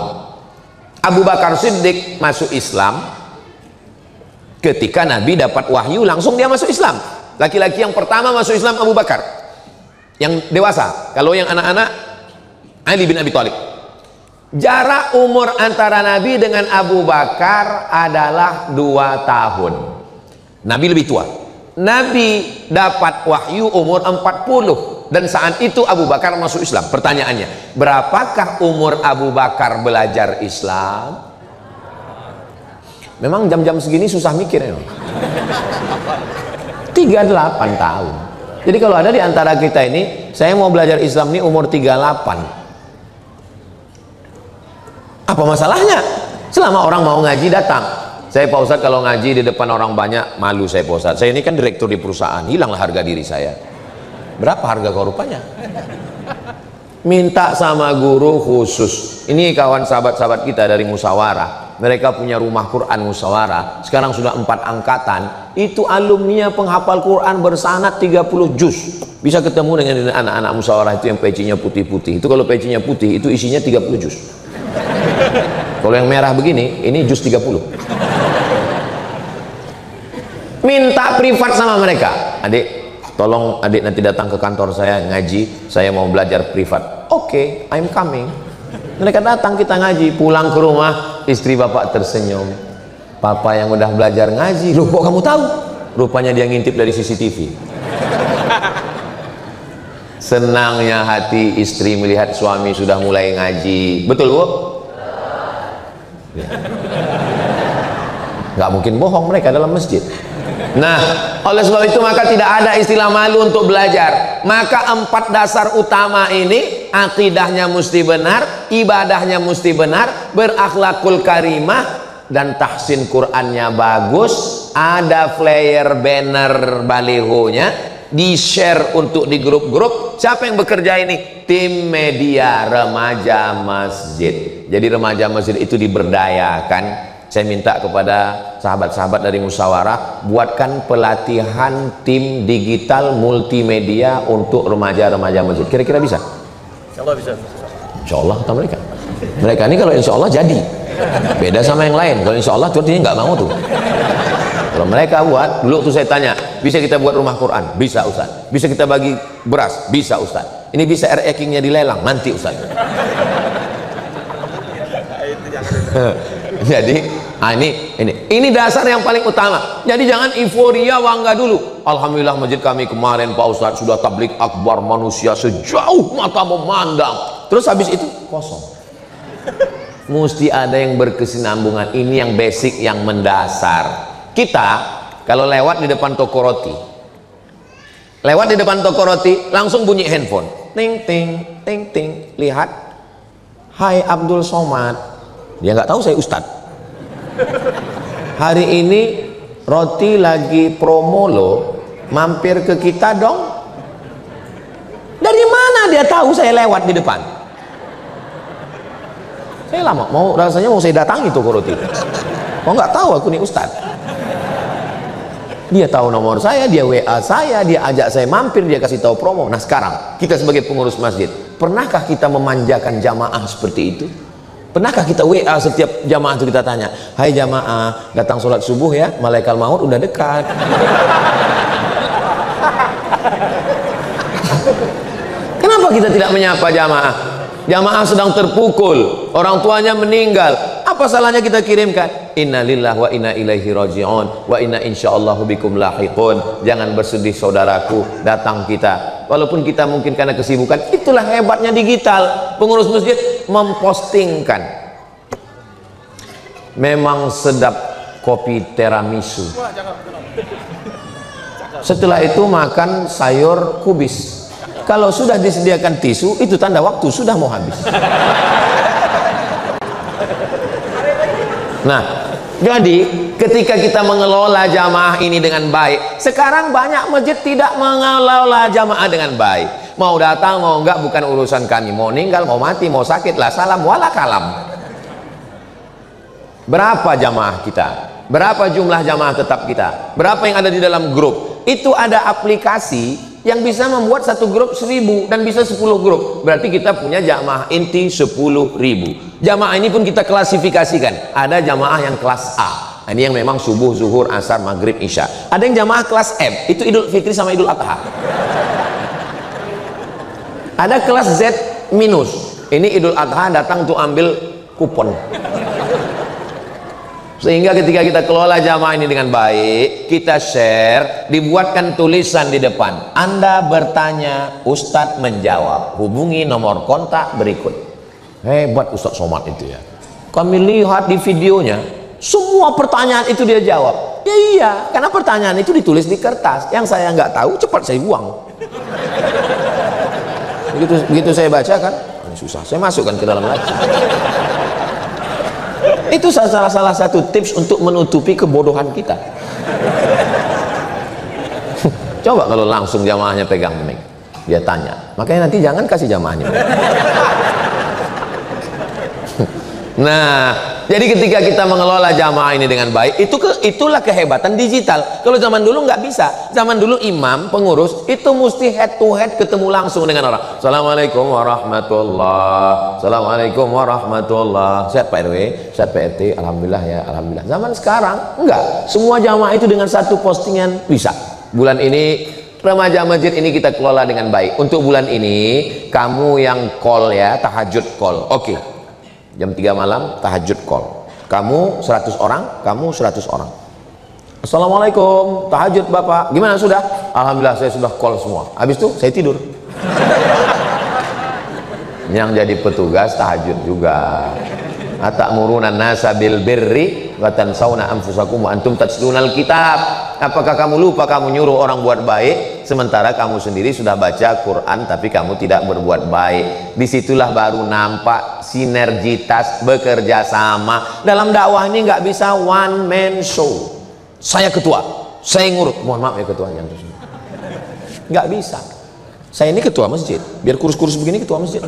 S1: Abu Bakar Siddiq masuk Islam ketika Nabi dapat wahyu, langsung dia masuk Islam. Laki-laki yang pertama masuk Islam Abu Bakar, yang dewasa. Kalau yang anak-anak, Ali bin Abi Thalib. Jarak umur antara Nabi dengan Abu Bakar adalah 2 tahun. Nabi lebih tua. Nabi dapat wahyu umur 40, dan saat itu Abu Bakar masuk Islam. Pertanyaannya, berapakah umur Abu Bakar belajar Islam? Memang jam-jam segini susah mikir ya. 38 tahun. Jadi kalau ada di antara kita ini, saya mau belajar Islam ini umur 38. Apa masalahnya? Selama orang mau ngaji datang. Saya Pak Ustadz kalau ngaji di depan orang banyak malu saya Pak Ustadz. Saya ini kan direktur di perusahaan, hilanglah harga diri saya. Berapa harga kau rupanya? Minta sama guru khusus. Ini kawan sahabat-sahabat kita dari Musyawarah. Mereka punya rumah Quran Musyawarah. Sekarang sudah 4 angkatan. Itu alumninya penghafal Quran bersanad 30 juz. Bisa ketemu dengan anak-anak Musyawarah itu yang pecinya putih-putih. Itu kalau pecinya putih itu isinya 30 juz. Kalau yang merah begini, ini juz 30. Minta privat sama mereka. Adik, tolong adik nanti datang ke kantor saya ngaji, saya mau belajar privat. Oke, I'm coming. Mereka datang, kita ngaji. Pulang ke rumah, istri bapak tersenyum. Papa yang udah belajar ngaji, loh kok kamu tahu? Rupanya dia ngintip dari CCTV. Senangnya hati istri melihat suami sudah mulai ngaji. Betul Bu? Ya. Nggak mungkin bohong mereka dalam masjid. Nah, oleh sebab itu maka tidak ada istilah malu untuk belajar. Maka 4 dasar utama ini, akidahnya mesti benar, ibadahnya mesti benar, berakhlakul karimah, dan tahsin Qur'annya bagus. Ada flyer, banner, balihonya, di-share untuk di grup-grup. Siapa yang bekerja ini? Tim media remaja masjid. Jadi remaja masjid itu diberdayakan. Saya minta kepada sahabat-sahabat dari Musyawarah, buatkan pelatihan tim digital multimedia untuk remaja-remaja masjid. Kira-kira bisa?
S2: Insya Allah bisa.
S1: Insya Allah kata mereka. Mereka ini kalau insya Allah jadi. Beda sama yang lain. Kalau insya Allah tuh dia nggak mau tuh. Kalau mereka buat, dulu tuh saya tanya, bisa kita buat rumah Quran? Bisa Ustaz. Bisa kita bagi beras? Bisa Ustaz. Ini bisa RE-nya dilelang? Nanti Ustaz. Jadi ini dasar yang paling utama. Jadi jangan euforia bangga dulu. Alhamdulillah masjid kami kemarin Pak Ustadz sudah tablik akbar, manusia sejauh mata memandang. Terus habis itu kosong. Mesti ada yang berkesinambungan. Ini yang basic, yang mendasar. Kita kalau lewat di depan toko roti, langsung bunyi handphone, ting ting ting ting. Lihat, hai Abdul Somad. Dia nggak tahu saya Ustadz. Hari ini roti lagi promo loh, mampir ke kita dong. Dari mana dia tahu saya lewat di depan? Saya lama rasanya mau saya datangi toko roti. Mau nggak tahu aku nih Ustadz. Dia tahu nomor saya, dia WA saya, dia ajak saya mampir, dia kasih tahu promo. Nah sekarang kita sebagai pengurus masjid, pernahkah kita memanjakan jamaah seperti itu? Pernahkah kita WA setiap jamaah itu kita tanya, hai jamaah, datang sholat subuh ya, malaikat maut udah dekat. Kenapa kita tidak menyapa jamaah? Jamaah sedang terpukul, orang tuanya meninggal. Apa salahnya kita kirimkan? Inna lillahi wa inna ilaihi raji'un wa inna insyaallahu bikum lahiqun. Jangan bersedih saudaraku, datang kita. Walaupun kita mungkin karena kesibukan, itulah hebatnya digital. Pengurus masjid mempostingkan. Memang sedap kopi tiramisu. Setelah itu makan sayur kubis. Kalau sudah disediakan tisu, itu tanda waktu sudah mau habis. Nah, jadi ketika kita mengelola jamaah ini dengan baik, sekarang banyak masjid tidak mengelola jamaah dengan baik. Mau datang mau enggak bukan urusan kami, mau meninggal mau mati mau sakit lah salam wala kalam. Berapa jamaah kita? Berapa jumlah jamaah tetap kita? Berapa yang ada di dalam grup? Itu ada aplikasi yang bisa membuat satu grup 1000 dan bisa 10 grup. Berarti kita punya jamaah inti 10.000. Jamaah ini pun kita klasifikasikan. Ada jamaah yang kelas A. Ini yang memang subuh, zuhur, asar, maghrib, isya. Ada yang jamaah kelas M. Itu Idul Fitri sama Idul Adha. Ada kelas Z minus. Ini Idul Adha datang untuk ambil kupon. Sehingga ketika kita kelola jamaah ini dengan baik, kita share, dibuatkan tulisan di depan. Anda bertanya, Ustadz menjawab. Hubungi nomor kontak berikut. Hebat Ustadz Somad itu ya. Kami lihat di videonya, semua pertanyaan itu dia jawab. Ya iya, karena pertanyaan itu ditulis di kertas. Yang saya nggak tahu, cepat saya buang. Begitu saya baca kan, susah. Saya masukkan ke dalam lagi. Itu salah satu tips untuk menutupi kebodohan kita. Coba kalau langsung jamaahnya pegang mic, dia tanya. Makanya nanti jangan kasih jamaahnya. Nah, jadi ketika kita mengelola jamaah ini dengan baik, itulah kehebatan digital. Kalau zaman dulu nggak bisa. Zaman dulu imam, pengurus, itu mesti head to head ketemu langsung dengan orang. Assalamualaikum warahmatullah. Assalamualaikum warahmatullah. Sehat Pak RW, sehat Pak RT, alhamdulillah ya, alhamdulillah. Zaman sekarang enggak. Semua jamaah itu dengan satu postingan bisa. Bulan ini remaja masjid ini kita kelola dengan baik. Untuk bulan ini kamu yang call ya, tahajud call. Oke. Jam 3 malam tahajud call. Kamu 100 orang, kamu 100 orang. Assalamualaikum, tahajud Bapak. Gimana sudah? Alhamdulillah saya sudah call semua. Habis itu saya tidur. Yang jadi petugas tahajud juga. Atamuruna nasa bil birri wa tansawna anfusakum wa antum tatlunal kitab. Apakah kamu lupa kamu nyuruh orang buat baik sementara kamu sendiri sudah baca Quran tapi kamu tidak berbuat baik? Disitulah baru nampak sinergitas bekerja sama. Dalam dakwah ini nggak bisa one man show. Saya ketua, saya ngurut. Mohon maaf ya ketua, nggak bisa. Saya ini ketua masjid, biar kurus-kurus begini ketua masjid.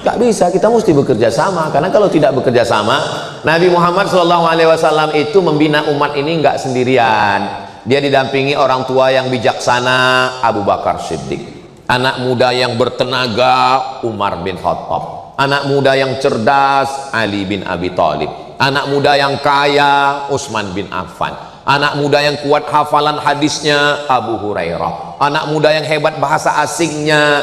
S1: Gak bisa, kita mesti bekerja sama. Karena kalau tidak bekerja sama, Nabi Muhammad SAW itu membina umat ini nggak sendirian. Dia didampingi orang tua yang bijaksana, Abu Bakar Siddiq. Anak muda yang bertenaga, Umar bin Khattab. Anak muda yang cerdas, Ali bin Abi Thalib. Anak muda yang kaya, Utsman bin Affan. Anak muda yang kuat hafalan hadisnya, Abu Hurairah. Anak muda yang hebat bahasa asingnya,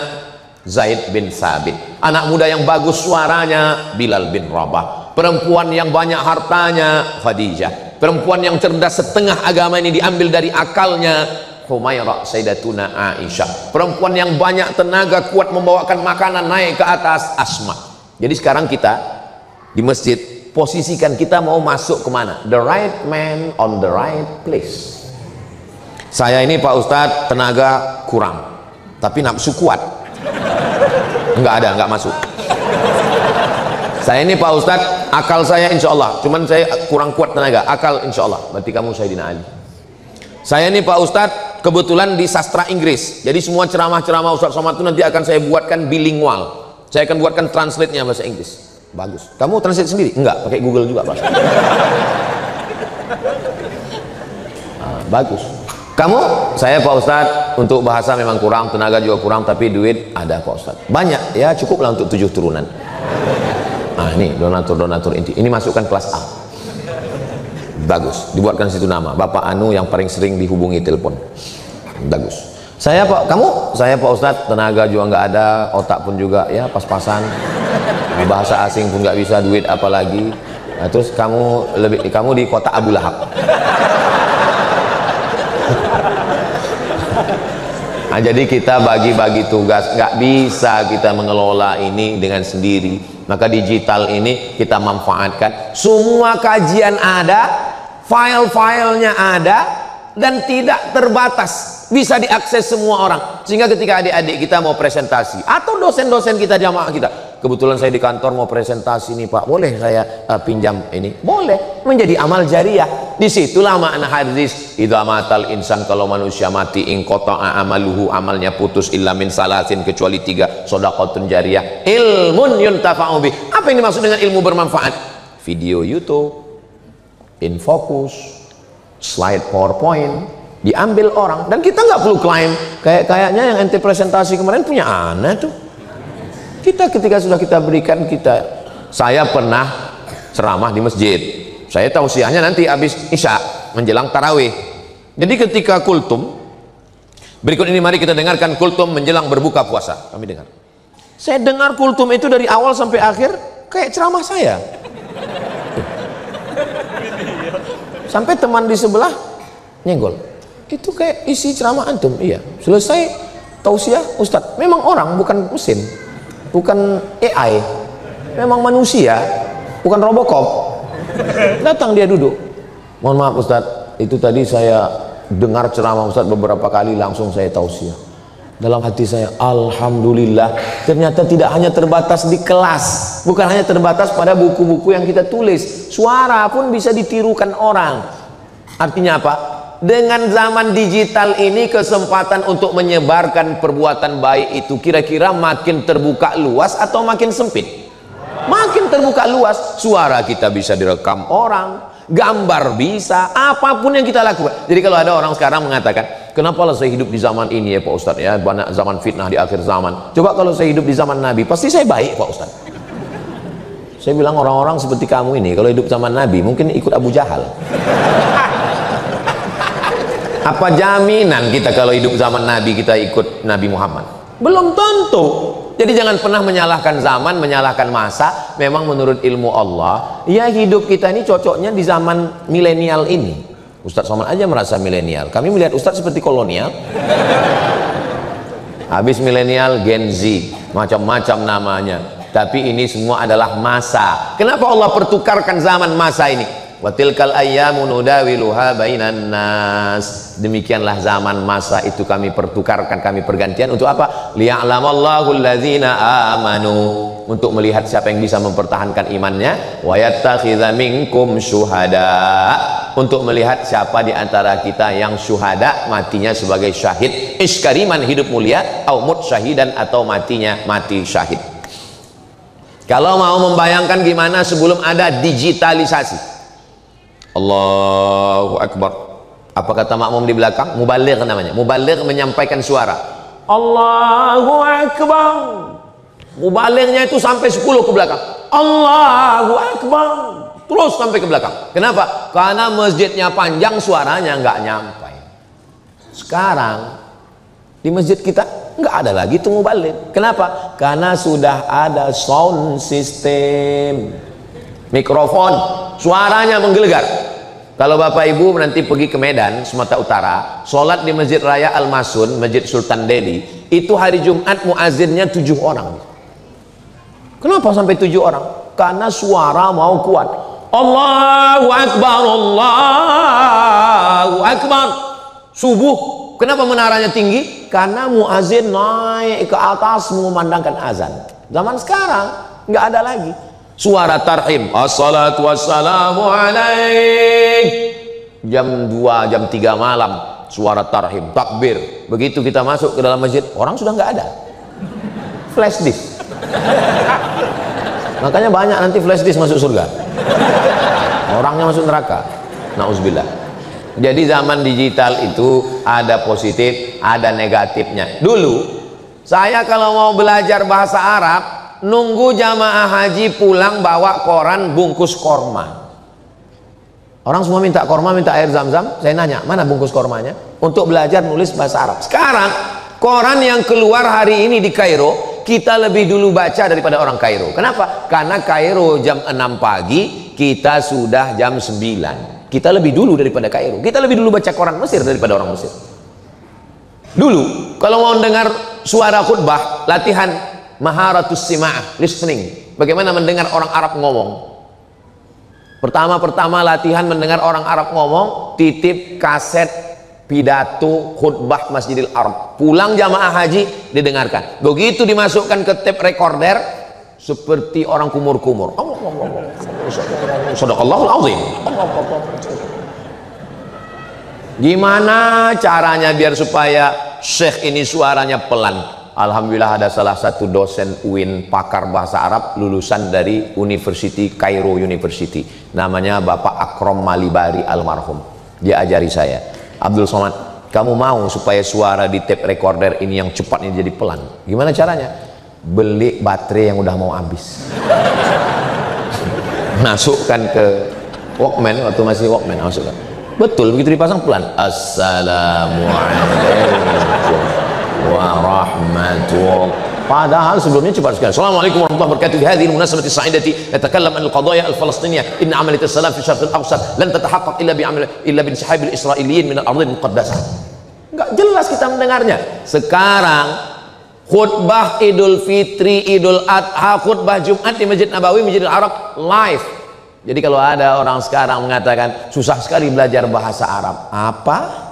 S1: Zaid bin Sabit. Anak muda yang bagus suaranya, Bilal bin Rabah. Perempuan yang banyak hartanya, Khadijah. Perempuan yang cerdas setengah agama ini diambil dari akalnya, Humairah Sayyidatuna Aisyah. Perempuan yang banyak tenaga kuat membawakan makanan naik ke atas, Asma. Jadi sekarang kita di masjid posisikan kita mau masuk kemana? The right man on the right place. Saya ini Pak Ustadz tenaga kurang tapi nafsu kuat. Enggak ada, enggak masuk. Saya ini Pak Ustadz, akal saya insya Allah, cuman saya kurang kuat tenaga, akal insya Allah. Berarti kamu Sayyidina Ali. Saya ini Pak Ustadz, kebetulan di sastra Inggris, jadi semua ceramah-ceramah Ustadz Somad itu nanti akan saya buatkan bilingual. Saya akan buatkan translate-nya bahasa Inggris. Bagus. Kamu translate sendiri? Enggak, pakai Google juga Pak. Bagus. Kamu, saya Pak Ustadz, untuk bahasa memang kurang, tenaga juga kurang, tapi duit ada Pak Ustadz. Banyak, ya cukuplah untuk 7 turunan. Nah ini donatur inti. Ini masukkan kelas A. Bagus, dibuatkan situ nama. Bapak Anu yang paling sering dihubungi telepon. Bagus. Saya Pak, kamu, saya Pak Ustadz, tenaga juga nggak ada, otak pun juga ya pas-pasan. Bahasa asing pun nggak bisa, duit apalagi. Nah, terus kamu di kota Abu Lahab. Nah, jadi kita bagi-bagi tugas, nggak bisa kita mengelola ini dengan sendiri. Maka digital ini kita manfaatkan. Semua kajian ada, file-filenya ada, dan tidak terbatas, bisa diakses semua orang. Sehingga ketika adik-adik kita mau presentasi atau dosen-dosen kita jamaah kita, kebetulan saya di kantor mau presentasi nih Pak, boleh saya pinjam ini? Boleh, menjadi amal jariah. Disitulah makna hadis, idza matal insan, kalau manusia mati, in qata'a amaluhu, amalnya putus, illa min salasin, kecuali 3, shadaqatun jariyah, ilmun yuntafa'u bih. Apa yang dimaksud dengan ilmu bermanfaat? Video YouTube, infocus, slide PowerPoint diambil orang, dan kita nggak perlu klaim kayaknya yang ente presentasi kemarin punya anak tuh. Kita ketika sudah kita berikan, saya pernah ceramah di masjid, saya tausiahnya nanti habis isya menjelang tarawih. Jadi ketika kultum, berikut ini mari kita dengarkan kultum menjelang berbuka puasa. Kami dengar, saya dengar kultum itu dari awal sampai akhir kayak ceramah saya. Sampai teman di sebelah nyenggol, itu kayak isi ceramah antum. Iya, selesai tausiah Ustadz, memang orang bukan mesin, bukan AI, memang manusia, bukan Robocop. Datang dia duduk, mohon maaf Ustadz, itu tadi saya dengar ceramah Ustadz beberapa kali, langsung saya tausiah. Dalam hati saya, alhamdulillah, ternyata tidak hanya terbatas di kelas, bukan hanya terbatas pada buku-buku yang kita tulis, suara pun bisa ditirukan orang. Artinya apa? Dengan zaman digital ini, kesempatan untuk menyebarkan perbuatan baik itu kira-kira makin terbuka luas atau makin sempit? Makin terbuka luas. Suara kita bisa direkam orang, gambar bisa, apapun yang kita lakukan. Jadi kalau ada orang sekarang mengatakan, kenapa lah saya hidup di zaman ini ya Pak Ustadz, ya banyak zaman fitnah di akhir zaman. Coba kalau saya hidup di zaman Nabi, pasti saya baik Pak Ustadz. Saya bilang, orang-orang seperti kamu ini kalau hidup zaman Nabi mungkin ikut Abu Jahal. Apa jaminan kita kalau hidup zaman Nabi kita ikut Nabi Muhammad? Belum tentu. Jadi jangan pernah menyalahkan zaman, menyalahkan masa. Memang menurut ilmu Allah, ya hidup kita ini cocoknya di zaman milenial ini. Ustadz Somad aja merasa milenial. Kami melihat Ustadz seperti kolonial. Habis milenial, Gen Z, macam-macam namanya. Tapi ini semua adalah masa. Kenapa Allah pertukarkan zaman masa ini? Wa tilkal ayyamu nudawiluha bainan nas. Demikianlah zaman masa itu kami pertukarkan, kami pergantian untuk apa? Liya'lamallahu allazina amanu, untuk melihat siapa yang bisa mempertahankan imannya, wa yattakhidha minkum syuhada, untuk melihat siapa di antara kita yang syuhada, matinya sebagai syahid, iskariman, hidup mulia, au mut syahidan, atau matinya mati syahid. Kalau mau membayangkan gimana sebelum ada digitalisasi, Allahu Akbar. Apa kata makmum di belakang? Mubaligh namanya. Mubaligh menyampaikan suara. Allahu Akbar. Mubalighnya itu sampai 10 ke belakang. Allahu Akbar. Terus sampai ke belakang. Kenapa? Karena masjidnya panjang, suaranya nggak nyampai. Sekarang di masjid kita nggak ada lagi tuh mubaligh. Kenapa? Karena sudah ada sound system, mikrofon, suaranya menggelegar. Kalau Bapak Ibu nanti pergi ke Medan, Sumatera Utara, sholat di Masjid Raya Al-Masun, Masjid Sultan Delhi, itu hari Jumat muazzinnya 7 orang. Kenapa sampai 7 orang? Karena suara mau kuat. Allahu Akbar, Allahu Akbar. Subuh, kenapa menaranya tinggi? Karena muazzin naik ke atas mengumandangkan azan. Zaman sekarang nggak ada lagi. Suara tarhim, assalatu wassalamu alaik, jam 2, jam 3 malam, suara tarhim, takbir. Begitu kita masuk ke dalam masjid, orang sudah nggak ada. Flash disk. Makanya banyak nanti flash disk masuk surga, orangnya masuk neraka. Nauzubillah. Jadi zaman digital itu ada positif, ada negatifnya. Dulu saya kalau mau belajar bahasa Arab, nunggu jamaah haji pulang bawa koran bungkus korma. Orang semua minta korma, minta air zam-zam. Saya nanya, mana bungkus kormanya? Untuk belajar nulis bahasa Arab. Sekarang koran yang keluar hari ini di Kairo, kita lebih dulu baca daripada orang Kairo. Kenapa? Karena Kairo jam 6 pagi, kita sudah jam 9. Kita lebih dulu daripada Kairo. Kita lebih dulu baca koran Mesir daripada orang Mesir. Dulu kalau mau dengar suara khutbah, latihan maharatus sima'ah, listening, bagaimana mendengar orang Arab ngomong. Pertama-pertama latihan mendengar orang Arab ngomong, titip kaset pidato khutbah Masjidil Arab, pulang jamaah haji didengarkan. Begitu dimasukkan ke tape recorder, seperti orang kumur-kumur. Shadaqallahul azim. Gimana caranya biar supaya Syekh ini suaranya pelan? Alhamdulillah ada salah satu dosen UIN pakar bahasa Arab lulusan dari University Cairo University, namanya Bapak Akrom Malibari almarhum. Dia ajari saya, Abdul Somad, kamu mau supaya suara di tape recorder ini yang cepat ini jadi pelan, gimana caranya? Beli baterai yang udah mau habis, masukkan ke Walkman, waktu masih Walkman, masukkan. Betul, begitu dipasang pelan. Assalamualaikum warahmatullahi. Padahal sebelumnya cepat sekali. Assalamualaikum warahmatullahi wabarakatuh. Di hadhihi munasabati sa'idati natakallam an al-qadaya al-falastiniyah. Inna amaliyat as-salam fi syarq al-awsat lan tatahaqqaq illa bi insihabil israiliyyin min al-ardh al-muqaddasah. Enggak jelas kita mendengarnya. Sekarang khutbah Idul Fitri, Idul Adha, khutbah Jumat di Masjid Nabawi, Masjidil Arab live. Jadi kalau ada orang sekarang mengatakan susah sekali belajar bahasa Arab, apa?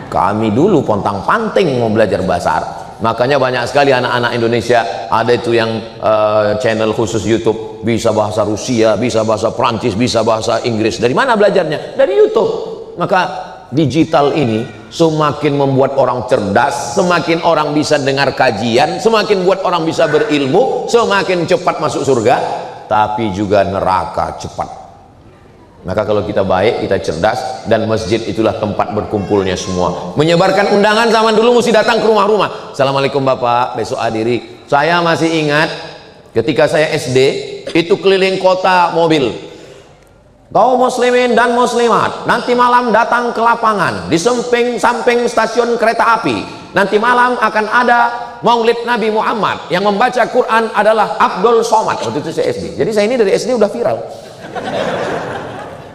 S1: Kami dulu pontang-panting mau belajar bahasa Arab. Makanya banyak sekali anak-anak Indonesia ada itu yang channel khusus YouTube, bisa bahasa Rusia, bisa bahasa Prancis, bisa bahasa Inggris. Dari mana belajarnya? Dari YouTube. Maka digital ini semakin membuat orang cerdas, semakin orang bisa dengar kajian, semakin buat orang bisa berilmu, semakin cepat masuk surga, tapi juga neraka cepat. Maka kalau kita baik, kita cerdas, dan masjid itulah tempat berkumpulnya semua. Menyebarkan undangan zaman dulu mesti datang ke rumah-rumah. Assalamualaikum Bapak, besok hadiri. Saya masih ingat ketika saya SD, itu keliling kota mobil. Kaum muslimin dan muslimat, nanti malam datang ke lapangan di samping stasiun kereta api. Nanti malam akan ada Maulid Nabi Muhammad. Yang membaca Quran adalah Abdul Somad. Waktu itu saya SD. Jadi saya ini dari SD udah viral.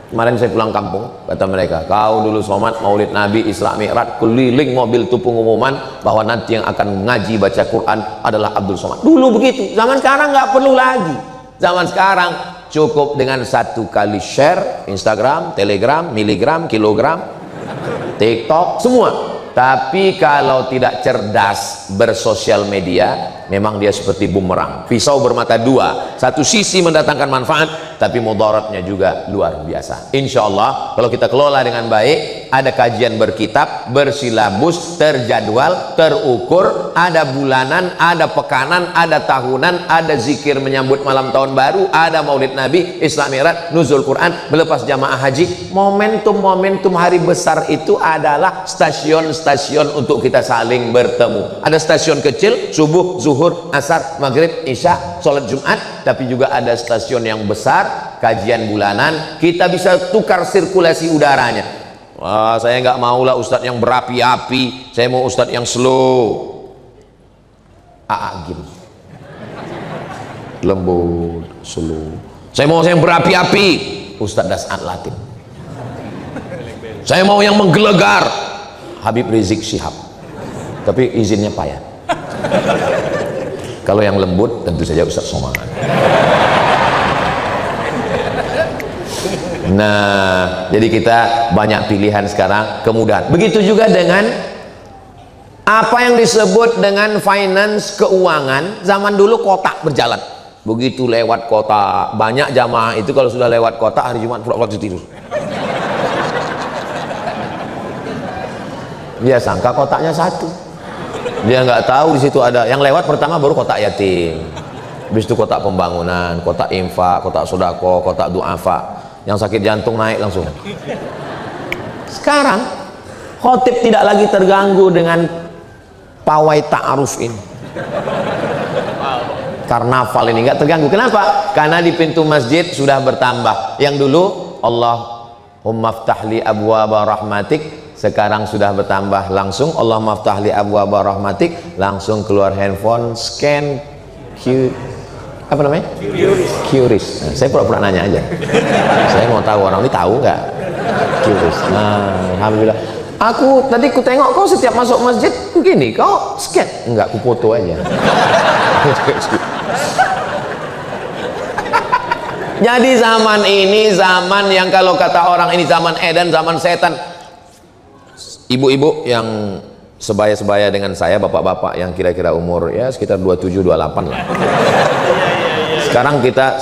S1: Kemarin saya pulang kampung, kata mereka, kau dulu Somad Maulid Nabi Isra Mi'raj, keliling mobil itu pengumuman bahwa nanti yang akan ngaji baca Quran adalah Abdul Somad. Dulu begitu. Zaman sekarang nggak perlu lagi. Zaman sekarang cukup dengan satu kali share Instagram, Telegram, miligram, kilogram, TikTok, semua. Tapi kalau tidak cerdas bersosial media, memang dia seperti bumerang, pisau bermata dua. Satu sisi mendatangkan manfaat, tapi mudaratnya juga luar biasa. Insya Allah kalau kita kelola dengan baik, ada kajian berkitab, bersilabus, terjadwal, terukur, ada bulanan, ada pekanan, ada tahunan, ada zikir menyambut malam tahun baru, ada Maulid Nabi, Isra Mi'raj, nuzul Quran, melepas jamaah haji. Momentum-momentum hari besar itu adalah stasiun-stasiun untuk kita saling bertemu. Ada stasiun kecil, subuh, zuhur, asar, maghrib, isya, sholat Jumat, tapi juga ada stasiun yang besar, kajian bulanan. Kita bisa tukar sirkulasi udaranya. Wah, saya nggak mau lah ustadz yang berapi-api, saya mau ustadz yang slow. Gini, lembut, slow. Saya mau yang berapi-api, Ustadz Das'ad Latif. Saya mau yang menggelegar, Habib Rizik Syihab. Tapi izinnya payah. Kalau yang lembut tentu saja Ustadz Somad. Nah, jadi kita banyak pilihan sekarang, kemudahan. Begitu juga dengan apa yang disebut dengan finance, keuangan. Zaman dulu kotak berjalan. Begitu lewat kota, banyak jamaah itu kalau sudah lewat kota hari Jumat pura-pura tidur. Dia sangka kotaknya satu. Dia nggak tahu di situ ada yang lewat pertama baru kotak yatim. Habis itu kotak pembangunan, kotak infak, kotak sodako, kotak duafa. Yang sakit jantung naik langsung. Sekarang khotib tidak lagi terganggu dengan pawai ta'aruf ini. Karnaval ini nggak terganggu. Kenapa? Karena di pintu masjid sudah bertambah. Yang dulu Allahumma ftahli abwaba rahmatik, sekarang sudah bertambah langsung Allahumma ftahli abwaba rahmatik, langsung keluar handphone, scan apa namanya? QRIS. Nah, saya pura-pura nanya aja. Saya mau tahu orang ini tahu nggak? QRIS. Nah, alhamdulillah. Aku tadi ku tengok kau setiap masuk masjid begini, kau scan? Enggak, ku foto aja. Jadi zaman ini zaman yang kalau kata orang ini zaman edan, zaman setan. Ibu-ibu yang sebaya-sebaya dengan saya bapak-bapak yang kira-kira umur ya sekitar 27 28 lah.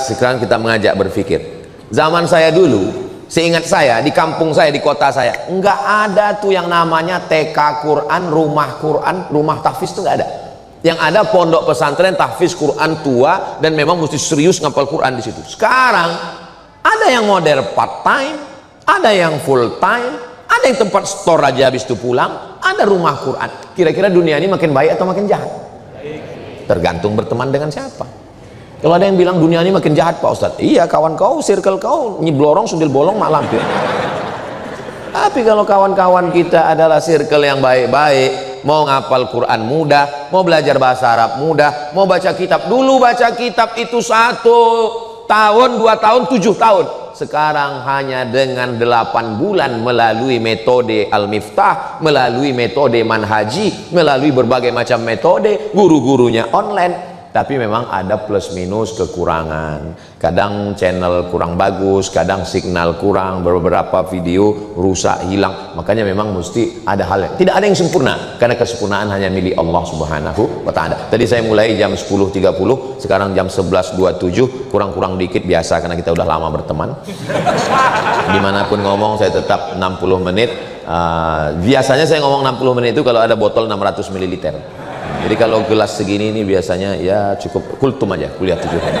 S1: Sekarang kita mengajak berpikir. Zaman saya dulu, seingat saya di kampung saya, di kota saya, nggak ada tuh yang namanya TK Quran, rumah tahfiz tuh nggak ada. Yang ada pondok pesantren tahfiz Quran tua dan memang mesti serius ngapal Quran di situ. Sekarang ada yang model part time, ada yang full time, ada yang tempat store aja habis itu pulang, ada rumah Quran. Kira-kira dunia ini makin baik atau makin jahat? Tergantung berteman dengan siapa. Kalau ada yang bilang dunia ini makin jahat Pak Ustadz, iya kawan kau, circle kau nyiblorong sundil bolong mak lampir. Tapi kalau kawan-kawan kita adalah circle yang baik-baik, mau ngapal Quran mudah, mau belajar bahasa Arab mudah, mau baca kitab, dulu baca kitab itu 1 tahun, 2 tahun, 7 tahun. Sekarang hanya dengan 8 bulan melalui metode Al-Miftah, melalui metode Manhaji, melalui berbagai macam metode, guru-gurunya online. Tapi memang ada plus minus kekurangan. Kadang channel kurang bagus, kadang signal kurang, beberapa video rusak, hilang. Makanya memang mesti ada hal yang tidak ada yang sempurna, karena kesempurnaan hanya milik Allah Subhanahu wa Ta'ala. Tadi saya mulai jam 10.30, sekarang jam 11.27, kurang-kurang dikit biasa karena kita udah lama berteman. Dimanapun ngomong saya tetap 60 menit. Biasanya saya ngomong 60 menit itu kalau ada botol 600 ml. Jadi kalau gelas segini ini biasanya ya cukup kultum aja, kuliah 7 hari.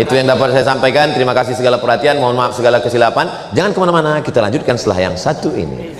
S1: Itu yang dapat saya sampaikan. Terima kasih segala perhatian, mohon maaf segala kesilapan. Jangan kemana-mana, kita lanjutkan setelah yang satu ini.